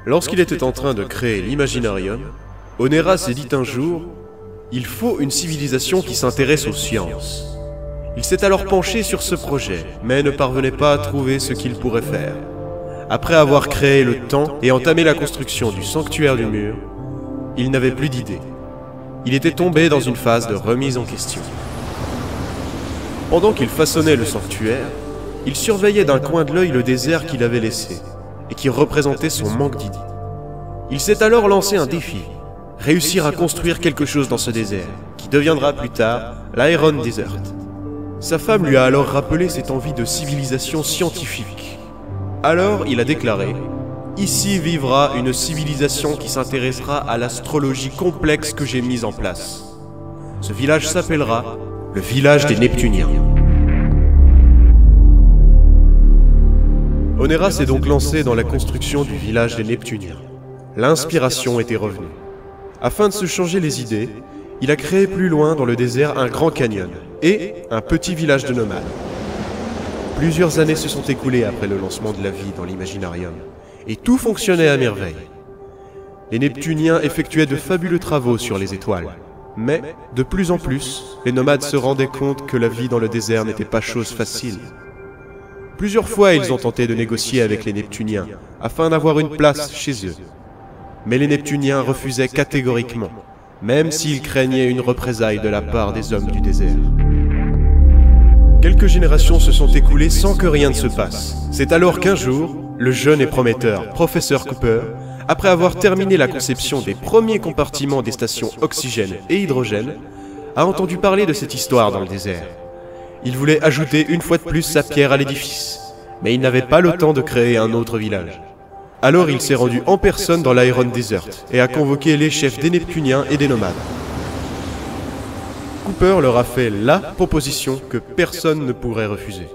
Lorsqu'il était en train de créer l'Imaginarium, Onera s'est dit un jour « Il faut une civilisation qui s'intéresse aux sciences ». Il s'est alors penché sur ce projet, mais ne parvenait pas à trouver ce qu'il pourrait faire. Après avoir créé le temps et entamé la construction du sanctuaire du mur, il n'avait plus d'idées. Il était tombé dans une phase de remise en question. Pendant qu'il façonnait le sanctuaire, il surveillait d'un coin de l'œil le désert qu'il avait laissé, et qui représentait son manque d'idées. Il s'est alors lancé un défi, réussir à construire quelque chose dans ce désert, qui deviendra plus tard l'Iron Desert. Sa femme lui a alors rappelé cette envie de civilisation scientifique. Alors il a déclaré « Ici vivra une civilisation qui s'intéressera à l'astrologie complexe que j'ai mise en place. Ce village s'appellera le village des Neptuniens. » Onera s'est donc lancé dans la construction du village des Neptuniens. L'inspiration était revenue. Afin de se changer les idées, il a créé plus loin dans le désert un grand canyon et un petit village de nomades. Plusieurs années se sont écoulées après le lancement de la vie dans l'Imaginarium, et tout fonctionnait à merveille. Les Neptuniens effectuaient de fabuleux travaux sur les étoiles, mais de plus en plus, les nomades se rendaient compte que la vie dans le désert n'était pas chose facile. Plusieurs fois, ils ont tenté de négocier avec les Neptuniens, afin d'avoir une place chez eux. Mais les Neptuniens refusaient catégoriquement, même s'ils craignaient une représaille de la part des hommes du désert. Quelques générations se sont écoulées sans que rien ne se passe. C'est alors qu'un jour, le jeune et prometteur professeur Cooper, après avoir terminé la conception des premiers compartiments des stations oxygène et hydrogène, a entendu parler de cette histoire dans le désert. Il voulait ajouter une fois de plus sa pierre à l'édifice, mais il n'avait pas le temps de créer un autre village. Alors il s'est rendu en personne dans l'Iron Desert et a convoqué les chefs des Neptuniens et des nomades. Cooper leur a fait la proposition que personne ne pourrait refuser.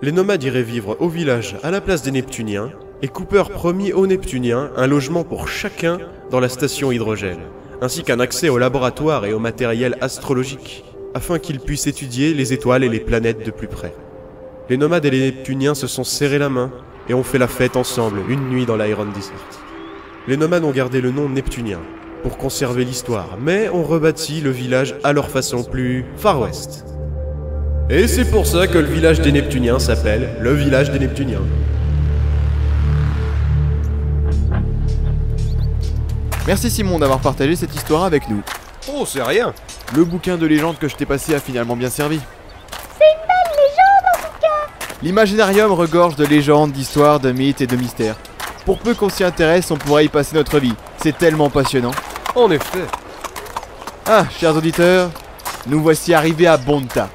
Les nomades iraient vivre au village à la place des Neptuniens, et Cooper promit aux Neptuniens un logement pour chacun dans la station hydrogène, ainsi qu'un accès au laboratoire et au matériel astrologique, afin qu'ils puissent étudier les étoiles et les planètes de plus près. Les nomades et les Neptuniens se sont serrés la main et ont fait la fête ensemble une nuit dans l'Iron Desert. Les nomades ont gardé le nom neptunien pour conserver l'histoire, mais ont rebâti le village à leur façon plus Far West. Et c'est pour ça que le village des Neptuniens s'appelle le village des Neptuniens. Merci Simon d'avoir partagé cette histoire avec nous. Oh, c'est rien. Le bouquin de légende que je t'ai passé a finalement bien servi. C'est une belle légende en tout cas. L'Imaginarium regorge de légendes, d'histoires, de mythes et de mystères. Pour peu qu'on s'y intéresse, on pourrait y passer notre vie. C'est tellement passionnant. En effet. Ah, chers auditeurs, nous voici arrivés à Bonta.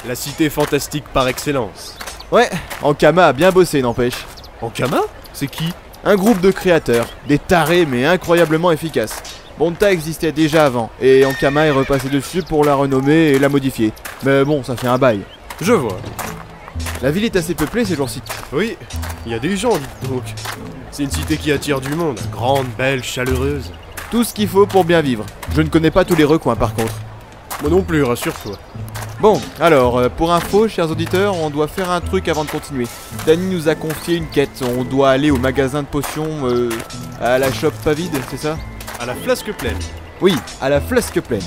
La cité fantastique par excellence. Ouais, Ankama a bien bossé, n'empêche. Ankama? C'est qui? Un groupe de créateurs, des tarés mais incroyablement efficaces. Bonta existait déjà avant, et Ankama est repassé dessus pour la renommer et la modifier. Mais bon, ça fait un bail. Je vois. La ville est assez peuplée ces jours-ci. Oui, il y a des gens, dites donc. C'est une cité qui attire du monde, grande, belle, chaleureuse. Tout ce qu'il faut pour bien vivre. Je ne connais pas tous les recoins par contre. Moi non plus, rassure-toi. Bon, alors, pour info, chers auditeurs, on doit faire un truc avant de continuer. Danny nous a confié une quête, on doit aller au magasin de potions, à la shop pas vide, c'est ça? À la flasque pleine. Oui, à la flasque pleine.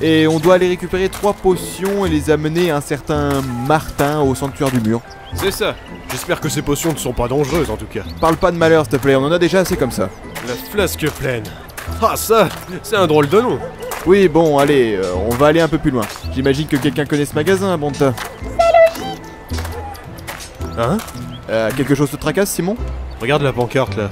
Et on doit aller récupérer 3 potions et les amener à un certain Martin au sanctuaire du mur. C'est ça. J'espère que ces potions ne sont pas dangereuses en tout cas. Parle pas de malheur s'il te plaît, on en a déjà assez comme ça. La flasque pleine. Ah ça, c'est un drôle de nom. Oui, bon, allez, on va aller un peu plus loin. J'imagine que quelqu'un connaît ce magasin à Bonta. C'est logique. Hein? Quelque chose te tracasse, Simon? Regarde la pancarte là.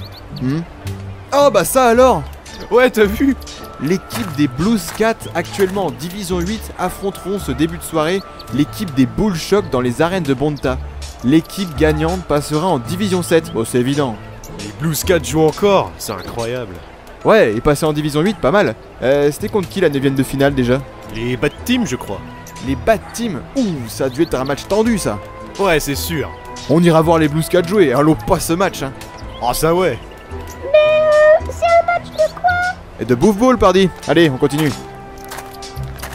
Oh bah ça alors! Ouais, t'as vu? L'équipe des Blues Cats, actuellement en Division 8, affronteront ce début de soirée l'équipe des Bull Shock dans les arènes de Bonta. L'équipe gagnante passera en Division 7, bon c'est évident. Les Blues Cats jouent encore, c'est incroyable. Ouais, et passer en Division 8, pas mal. C'était contre qui la 9ème de finale déjà? Les Bad Team, je crois. Les Bad Team? Ouh, ça a dû être un match tendu ça. Ouais, c'est sûr. On ira voir les Blues Cats jouer, allô pas ce match hein. Ah ça ouais. Mais c'est un match de quoi? Et de ball, pardi. Allez, on continue.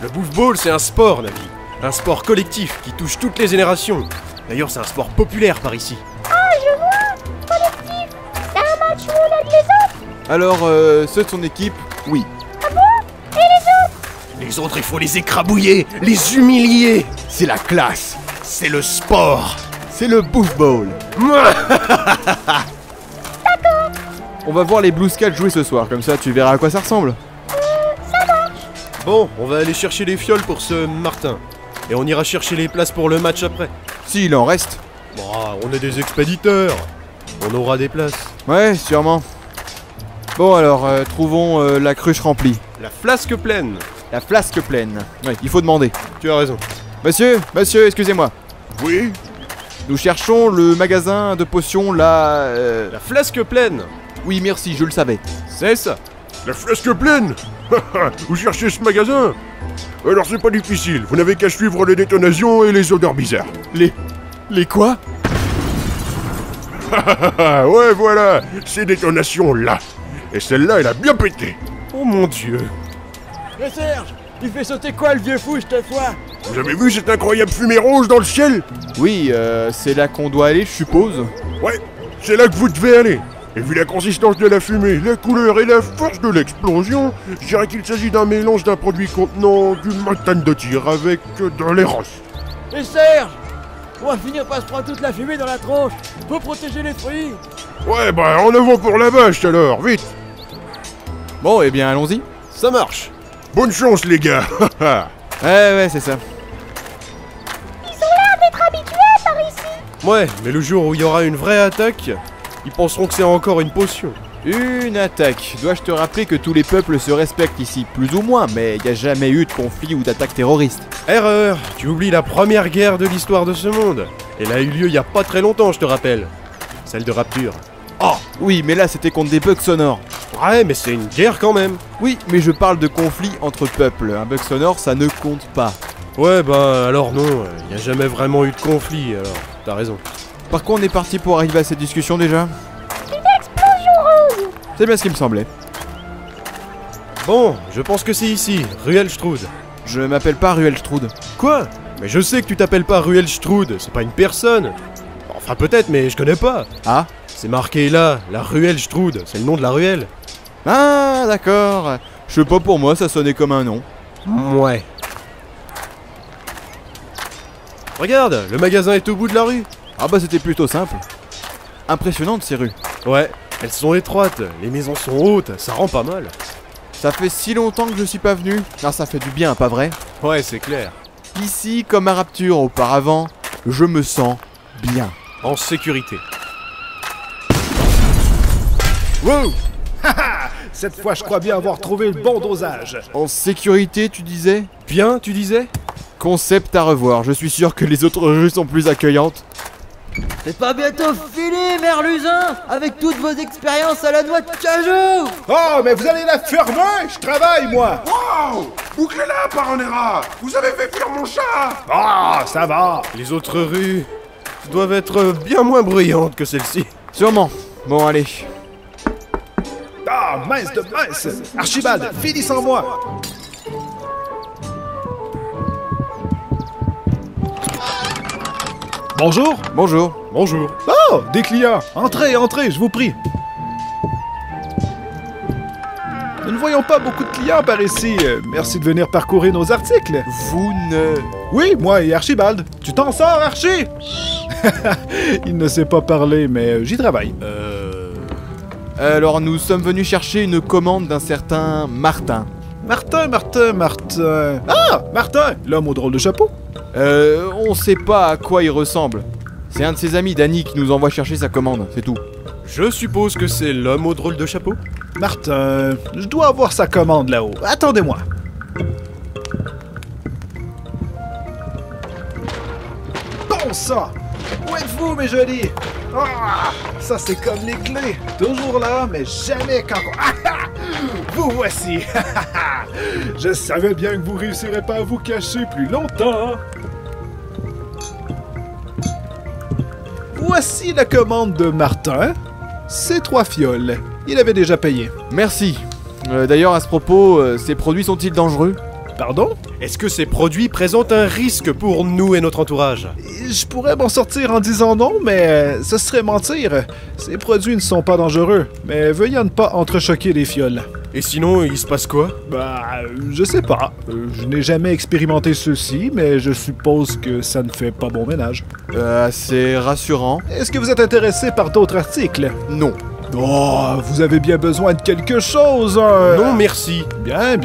Le ball, c'est un sport, Navi. Un sport collectif qui touche toutes les générations. D'ailleurs, c'est un sport populaire par ici. Ah, je vois. Collectif. C'est un match où on aide les autres. Alors, ceux de son équipe, oui. Les autres, il faut les écrabouiller, les humilier. C'est la classe. C'est le sport. C'est le Bouffe Bowl. On va voir les Blue Scats jouer ce soir, comme ça tu verras à quoi ça ressemble. Bon, on va aller chercher les fioles pour ce Martin. Et on ira chercher les places pour le match après. S'il en reste. Bon, on est des expéditeurs. On aura des places. Ouais, sûrement. Bon alors, trouvons la cruche remplie. La flasque pleine. La flasque pleine. Ouais, il faut demander. Tu as raison. Monsieur, excusez-moi. Oui. Nous cherchons le magasin de potions, la... La flasque pleine. Oui, merci, je le savais. C'est ça. La flasque pleine. Vous cherchez ce magasin? Alors c'est pas difficile, vous n'avez qu'à suivre les détonations et les odeurs bizarres. Les quoi? Ouais voilà, ces détonations-là. Et celle-là, elle a bien pété. Oh mon Dieu. Mais Serge, il fait sauter quoi le vieux fou cette fois? Vous avez vu cette incroyable fumée rouge dans le ciel? Oui, c'est là qu'on doit aller, je suppose. Ouais, c'est là que vous devez aller. Et vu la consistance de la fumée, la couleur et la force de l'explosion, je dirais qu'il s'agit d'un mélange d'un produit contenant du montagne de tir avec de l'éros. Mais Serge, on va finir par se prendre toute la fumée dans la tronche. Faut protéger les fruits. Ouais bah en avant pour la vache alors, vite. Bon, eh bien, allons-y. Ça marche. Bonne chance les gars. Ouais, c'est ça. D'être habitués par ici. Ouais, mais le jour où il y aura une vraie attaque, ils penseront que c'est encore une potion. Une attaque. Dois-je te rappeler que tous les peuples se respectent ici, plus ou moins, mais il n'y a jamais eu de conflit ou d'attaque terroriste. Erreur. Tu oublies la première guerre de l'histoire de ce monde. Elle a eu lieu il y a pas très longtemps, je te rappelle. Celle de Rapture. Oh, oui, mais là c'était contre des bugs sonores. Ouais, mais c'est une guerre quand même. Oui, mais je parle de conflit entre peuples. Un bug sonore, ça ne compte pas. Ouais, bah alors non, il y a jamais vraiment eu de conflit, alors t'as raison. Par quoi on est parti pour arriver à cette discussion déjà? Explosion rose. C'est bien ce qui me semblait. Bon, je pense que c'est ici, Ruelstrud. Je m'appelle pas Ruelstrud. Quoi? Mais je sais que tu t'appelles pas Ruelstrud, c'est pas une personne. Enfin peut-être, mais je connais pas. Ah? C'est marqué là, la Ruelstrud, c'est le nom de la ruelle. Ah, d'accord. Je sais pas, pour moi, ça sonnait comme un nom. Ouais. Regarde, le magasin est au bout de la rue. Ah bah c'était plutôt simple. Impressionnante ces rues. Ouais, elles sont étroites, les maisons sont hautes, ça rend pas mal. Ça fait si longtemps que je suis pas venu. Ah, ça fait du bien, pas vrai? Ouais, c'est clair. Ici, comme à Rapture auparavant, je me sens bien. En sécurité. Wow. Cette fois, je crois bien avoir trouvé le bon dosage. En sécurité, tu disais? Bien, tu disais? Concept à revoir. Je suis sûr que les autres rues sont plus accueillantes. C'est pas bientôt fini, Merluzin, avec toutes vos expériences à la noix de cajou. Oh, mais vous allez la fermer. Je travaille, moi. Wow. Bouclez-la, Paranera. Vous avez fait fuir mon chat. Ah, ça va. Les autres rues doivent être bien moins bruyantes que celle-ci. Sûrement. Bon, allez. Ah, mince de mince. Archibald, finis sans moi. Bonjour. Bonjour. Bonjour. Oh, des clients. Entrez, entrez, je vous prie. Nous ne voyons pas beaucoup de clients par ici. Merci de venir parcourir nos articles. Vous ne... Oui, moi et Archibald. Tu t'en sors, Archie? Il ne sait pas parler, mais j'y travaille. Alors, nous sommes venus chercher une commande d'un certain Martin. Martin. Ah, Martin, l'homme au drôle de chapeau. On sait pas à quoi il ressemble. C'est un de ses amis, Danny, qui nous envoie chercher sa commande, c'est tout. Je suppose que c'est l'homme au drôle de chapeau. Martin, je dois avoir sa commande là-haut. Attendez-moi. Bon sang! Où êtes-vous, mes jolis? Ah, ça c'est comme les clés. Toujours là, mais jamais quand... Ah, ah, vous voici! Je savais bien que vous réussirez pas à vous cacher plus longtemps. Voici la commande de Martin. C'est 3 fioles. Il avait déjà payé. Merci. D'ailleurs, à ce propos, ces produits sont-ils dangereux? Pardon? Est-ce que ces produits présentent un risque pour nous et notre entourage? Je pourrais m'en sortir en disant non, mais ce serait mentir. Ces produits ne sont pas dangereux, mais veuillez ne pas entrechoquer les fioles. Et sinon, il se passe quoi? Je sais pas. Je n'ai jamais expérimenté ceci, mais je suppose que ça ne fait pas bon ménage. C'est rassurant. Est-ce que vous êtes intéressé par d'autres articles? Non. Oh, vous avez bien besoin de quelque chose, hein? Non, merci. Bien,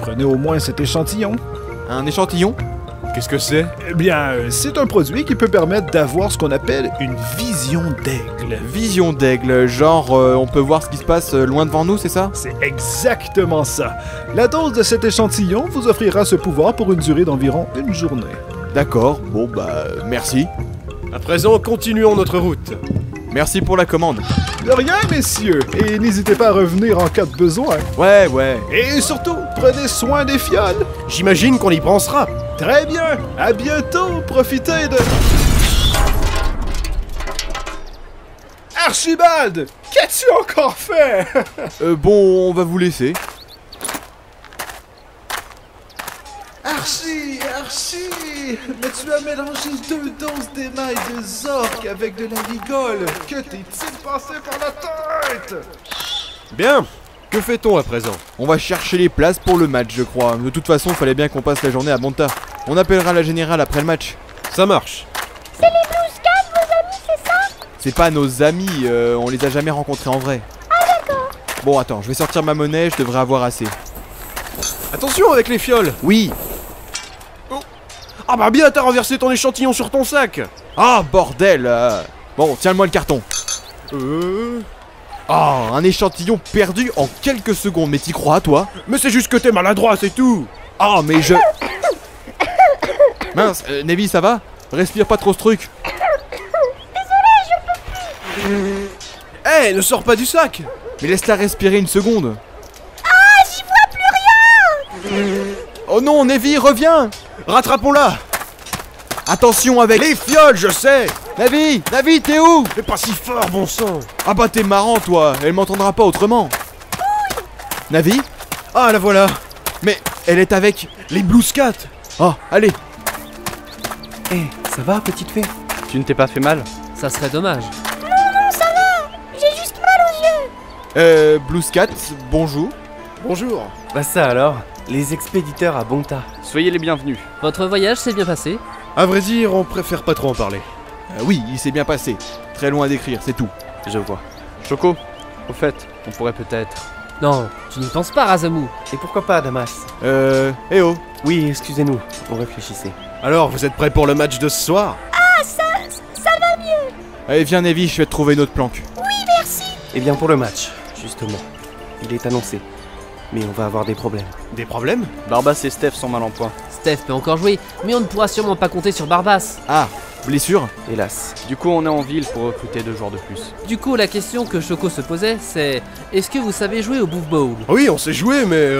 prenez au moins cet échantillon. Un échantillon? Qu'est-ce que c'est? Eh bien, c'est un produit qui peut permettre d'avoir ce qu'on appelle une vision d'aigle. Vision d'aigle, genre on peut voir ce qui se passe loin devant nous, c'est ça? C'est exactement ça. La dose de cet échantillon vous offrira ce pouvoir pour une durée d'environ une journée. D'accord, bon merci. À présent, continuons notre route. Merci pour la commande. De rien, messieurs, et n'hésitez pas à revenir en cas de besoin. Ouais. Et surtout, prenez soin des fioles. J'imagine qu'on y pensera. Très bien, à bientôt, profitez de... Archibald, qu'as-tu encore fait? Bon, on va vous laisser. Archie, mais tu as mélangé 2 doses d'émail de Zork avec de la ligole. Que t'est-il passé par la tête? Bien. Que fait-on à présent? On va chercher les places pour le match, je crois. De toute façon, fallait bien qu'on passe la journée à Bonta. On appellera la générale après le match. Ça marche. C'est les Blues Cats, vos amis, c'est ça? C'est pas nos amis, on les a jamais rencontrés en vrai. Ah d'accord. Bon, attends, je vais sortir ma monnaie, je devrais avoir assez. Attention avec les fioles. Oui. Ah bah bien, t'as renversé ton échantillon sur ton sac. Ah, bordel Bon, tiens-moi le carton. Ah, un échantillon perdu en quelques secondes, mais t'y crois, toi? Mais c'est juste que t'es maladroit, c'est tout. Ah, mais je... Mince, Nevi, ça va? Respire pas trop ce truc. Eh, ne sors pas du sac. Mais laisse-la respirer une seconde. Ah, j'y vois plus rien. Oh non, Nevi, reviens! Rattrapons-la. Attention avec... Les fioles, je sais. Navi, t'es où? Mais pas si fort, bon sang. Ah bah t'es marrant, toi. Elle m'entendra pas autrement. Navi? Ah, la voilà. Mais elle est avec... Les Blues Cats. Oh, allez. Hé, ça va, petite fée? Tu ne t'es pas fait mal? Ça serait dommage. Non, ça va. J'ai juste mal aux yeux. Blues Cat, bonjour. Bonjour. Bah ça alors, les expéditeurs à Bonta. Soyez les bienvenus. Votre voyage s'est bien passé? À vrai dire, on préfère pas trop en parler. Oui, il s'est bien passé. Très loin d'écrire, c'est tout. Je vois. Choco, au fait, on pourrait peut-être... Non, tu n'y penses pas, Razamu. Et pourquoi pas, Damas? Eh oh. Oui, excusez-nous, on réfléchissait. Alors, vous êtes prêts pour le match de ce soir? Ah, ça va mieux. Allez, viens, Nevi, je vais te trouver une autre planque. Oui, merci. Eh bien pour le match, justement. Il est annoncé. Mais on va avoir des problèmes. Des problèmes? Barbas et Steph sont mal en point. Steph peut encore jouer, mais on ne pourra sûrement pas compter sur Barbas. Ah, blessure? Hélas. Du coup, on est en ville pour recruter 2 joueurs de plus. Du coup, la question que Choco se posait, c'est... Est-ce que vous savez jouer au Bouffe Bowl? Oui, on sait jouer, mais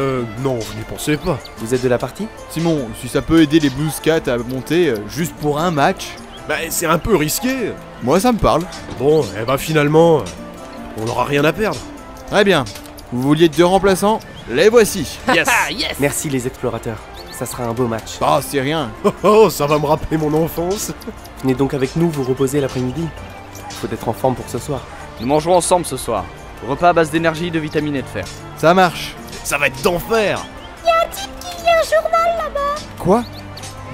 non, vous n'y pensez pas. Vous êtes de la partie? Simon, si ça peut aider les Blues Cats à monter juste pour un match, Bah, c'est un peu risqué. moi ça me parle. Bon, eh bah finalement, on n'aura rien à perdre. Très bien. Vous vouliez 2 remplaçants? Les voici. Yes. Yes. Merci les explorateurs. Ça sera un beau match. Ah, c'est rien. Oh, ça va me rappeler mon enfance. Venez donc avec nous vous reposer l'après-midi. Il faut être en forme pour ce soir. Nous mangerons ensemble ce soir. Repas à base d'énergie, de vitamines et de fer. Ça marche. Ça va être d'enfer. Il y a un journal là-bas. Quoi?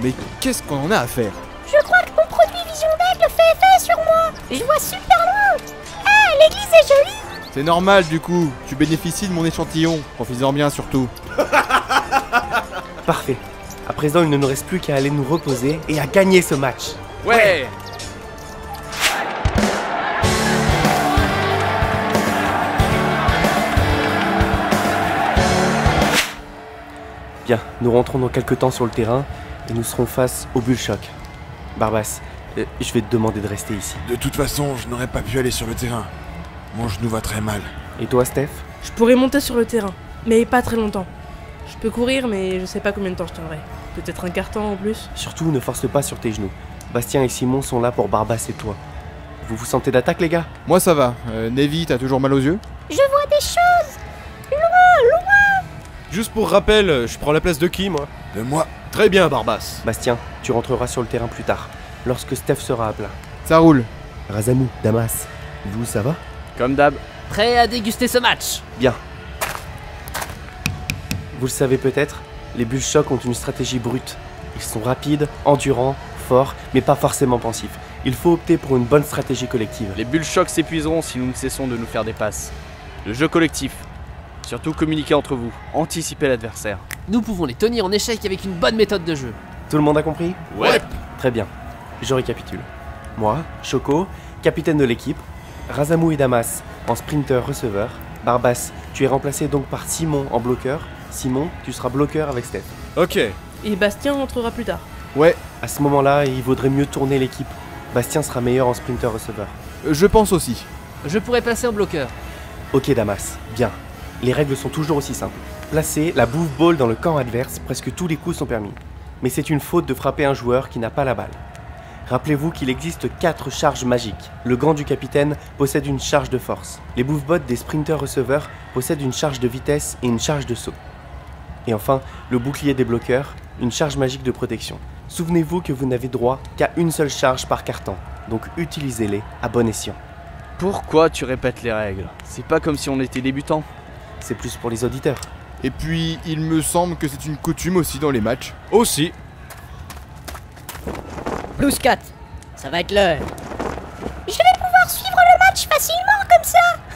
Mais qu'est-ce qu'on en a à faire? Je crois que mon produit Vision d'Aigle fait effet sur moi. Je vois super loin. Ah, l'église est jolie. C'est normal du coup, tu bénéficies de mon échantillon. Profites-en bien surtout. Parfait. À présent, il ne nous reste plus qu'à aller nous reposer et à gagner ce match. Ouais. Bien, nous rentrons dans quelques temps sur le terrain et nous serons face au Bullshock. Barbas, je vais te demander de rester ici. De toute façon, je n'aurais pas pu aller sur le terrain. Mon genou va très mal. Et toi, Steph? Je pourrais monter sur le terrain, mais pas très longtemps. Je peux courir, mais je sais pas combien de temps je tiendrai. Peut-être un quart temps en plus. Surtout, ne force pas sur tes genoux. Bastien et Simon sont là pour Barbas et toi. Vous vous sentez d'attaque, les gars? Moi ça va. Nevi, t'as toujours mal aux yeux? Je vois des choses. Loin. Juste pour rappel, je prends la place de qui, moi? De moi. Très bien, Barbas. Bastien, tu rentreras sur le terrain plus tard, lorsque Steph sera à plat. Ça roule. Razamou, Damas, vous, ça va? Comme d'hab. Prêt à déguster ce match? Bien. Vous le savez peut-être, les bulles choc ont une stratégie brute. Ils sont rapides, endurants, forts, mais pas forcément pensifs. Il faut opter pour une bonne stratégie collective. Les bulles choc s'épuiseront si nous ne cessons de nous faire des passes. Le jeu collectif. Surtout communiquer entre vous, anticiper l'adversaire. Nous pouvons les tenir en échec avec une bonne méthode de jeu. Tout le monde a compris? Ouais. Très bien. Je récapitule. Moi, Choco, capitaine de l'équipe, Razamou et Damas en sprinter-receveur, Barbas, tu es remplacé donc par Simon en bloqueur. Simon, tu seras bloqueur avec Steph. Ok. Et Bastien rentrera plus tard. Ouais, À ce moment-là, il vaudrait mieux tourner l'équipe. Bastien sera meilleur en sprinter-receveur. je pense aussi. Je pourrais passer en bloqueur. Ok Damas, bien. Les règles sont toujours aussi simples. Placer la bouffe ball dans le camp adverse, presque tous les coups sont permis. Mais c'est une faute de frapper un joueur qui n'a pas la balle. Rappelez-vous qu'il existe 4 charges magiques. Le gant du capitaine possède une charge de force. Les bouffe-bots des sprinters-receveurs possèdent une charge de vitesse et une charge de saut. Et enfin, le bouclier des bloqueurs, une charge magique de protection. Souvenez-vous que vous n'avez droit qu'à une seule charge par carton, donc utilisez-les à bon escient. Pourquoi tu répètes les règles? C'est pas comme si on était débutants. C'est plus pour les auditeurs. Et puis, il me semble que c'est une coutume aussi dans les matchs. Aussi. Blues 4, ça va être l'heure. Je vais pouvoir suivre le match facilement comme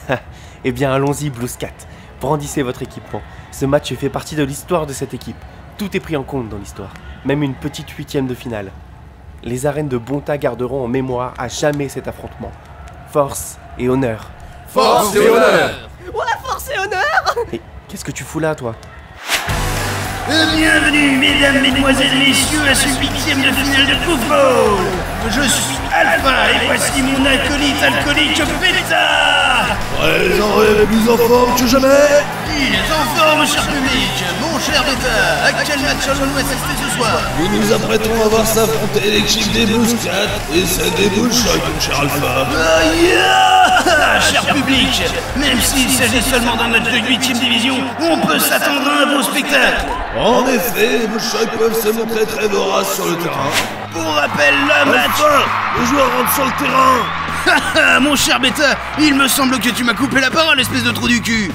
ça. Eh bien allons-y Blues 4, brandissez votre équipement. Ce match fait partie de l'histoire de cette équipe. Tout est pris en compte dans l'histoire, même une petite 8e de finale. Les arènes de Bonta garderont en mémoire à jamais cet affrontement. Force et honneur. Force et honneur. Ouais, force et honneur! Et qu'est-ce que tu fous là toi? Bienvenue, mesdames, mesdemoiselles, messieurs, à ce 8e de finale de football. Je suis Alpha et voici mon acolyte alcoolique Beta. Présent et plus en forme que jamais. Il est en forme, cher public. Mon cher Beta, à quel match allons-nous assister ce soir? Nous nous apprêtons à voir s'affronter l'équipe des Blues 4 et celle des Bulls Choc, mon cher Alpha. Cher public, même s'il s'agit seulement d'un match de 8e division, on peut s'attendre à un beau spectacle. En effet, les Bulls Choc peuvent se montrer très voraces sur le terrain. Pour rappel, le match... Enfin, les joueurs rentrent sur le terrain. Mon cher Beta, il me semble que tu m'as coupé la parole, espèce de trou du cul.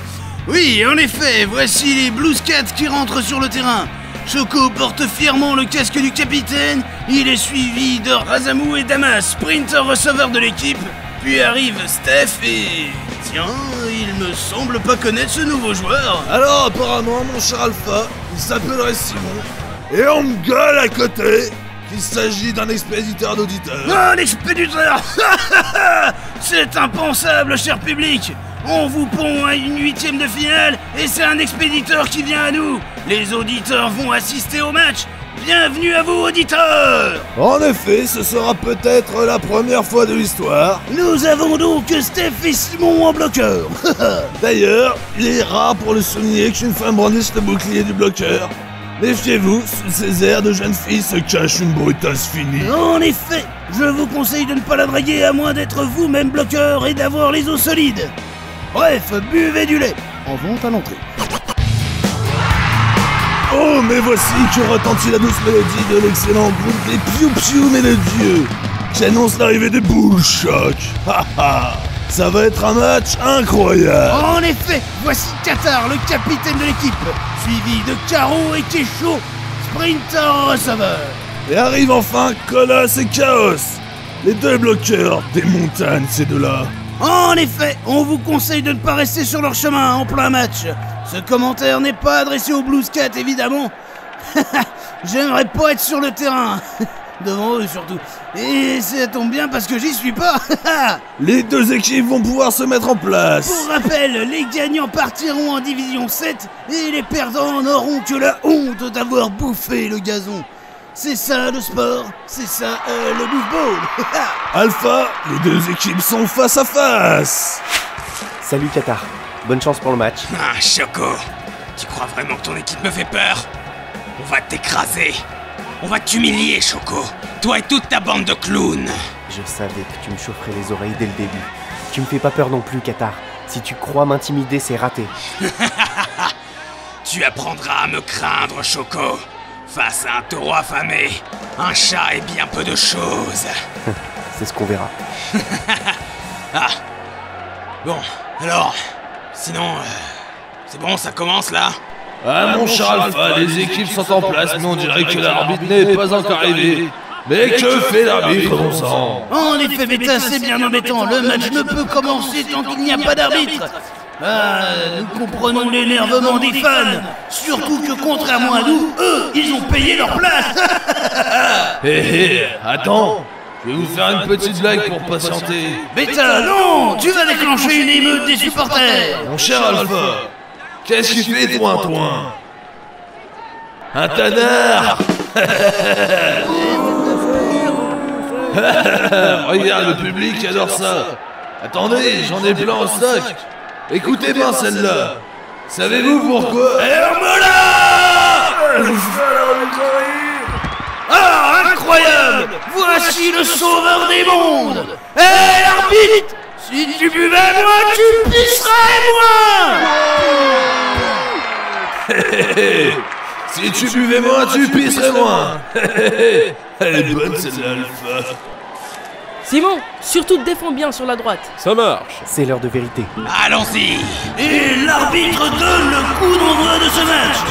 Oui, en effet, voici les Blues 4 qui rentrent sur le terrain. Choco porte fièrement le casque du capitaine. Il est suivi de Razamou et Damas, sprinter receveur de l'équipe. Puis arrive Steph et... Tiens, il me semble pas connaître ce nouveau joueur. Alors apparemment, mon cher Alpha, il s'appellerait Simon. Et on me gueule à côté qu'il s'agit d'un expéditeur d'auditeurs. Un expéditeur. C'est impensable, cher public. On vous pond à une 8e de finale et c'est un expéditeur qui vient à nous. Les auditeurs vont assister au match. Bienvenue à vous, auditeurs! En effet, ce sera peut-être la première fois de l'histoire. Nous avons donc Steph et Simon en bloqueur. D'ailleurs, il est rare pour le souligner qu'une femme brandisse le bouclier du bloqueur. Méfiez-vous, sous ces airs de jeune fille se cache une brutasse finie. En effet, je vous conseille de ne pas la draguer à moins d'être vous-même bloqueur et d'avoir les os solides. Bref, buvez du lait. En vente à l'entrée. Oh, mais voici que retentit la douce mélodie de l'excellent groupe des Piou Piou Mélodieux, qui annonce l'arrivée des Bulls Choc. Ha, ça va être un match incroyable. En effet, voici Qatar, le capitaine de l'équipe, suivi de Caro et Kécho, sprinter receveur. Et arrive enfin Colosse et Chaos, les deux bloqueurs des montagnes, ces deux-là. En effet, on vous conseille de ne pas rester sur leur chemin en plein match. Ce commentaire n'est pas adressé aux Blues 4, évidemment. J'aimerais pas être sur le terrain. Devant eux, surtout. Et ça tombe bien parce que j'y suis pas. Les deux équipes vont pouvoir se mettre en place. Pour rappel, les gagnants partiront en Division 7 et les perdants n'auront que la honte d'avoir bouffé le gazon. C'est ça le sport, c'est ça le football. Alpha, les deux équipes sont face à face. Salut Qatar, bonne chance pour le match. Ah, Choco, tu crois vraiment que ton équipe me fait peur? On va t'écraser. On va t'humilier, Choco. Toi et toute ta bande de clowns. Je savais que tu me chaufferais les oreilles dès le début. Tu me fais pas peur non plus, Qatar. Si tu crois m'intimider, c'est raté. Tu apprendras à me craindre, Choco. Face à un taureau affamé, un chat est bien peu de choses. C'est ce qu'on verra. Ah. Bon, alors, sinon, c'est bon, ça commence là? Ah mon cher Alpha, les équipes sont en place, mais on dirait que l'arbitre n'est pas encore arrivé. Mais que fait l'arbitre, bon sang? En effet, Beta, c'est bien embêtant. Le match ne peut commencer tant qu'il n'y a pas d'arbitre. Ah, nous comprenons l'énervement des fans. Surtout que, contrairement à nous, eux, ils ont payé leur place. Hé, attends, je vais vous faire une petite blague pour patienter. Beta, non, tu vas déclencher une émeute des supporters. Mon cher Alpha, qu'est-ce qui fait toin-toin? Un tanard. Regarde, le public adore ça. Attendez, j'en ai plein en stock. Écoutez bien celle-là. Savez-vous pourquoi? Hermela! Ah, incroyable! Voici le sauveur des mondes! Hé, l'arbitre! Si tu buvais moins, tu pisserais moins! Si tu buvais moins, tu pisserais moins. Elle est bonne celle-là, Alpha. Simon, surtout te défends bien sur la droite. Ça marche. C'est l'heure de vérité. Allons-y! Et l'arbitre donne le coup d'envoi de ce match!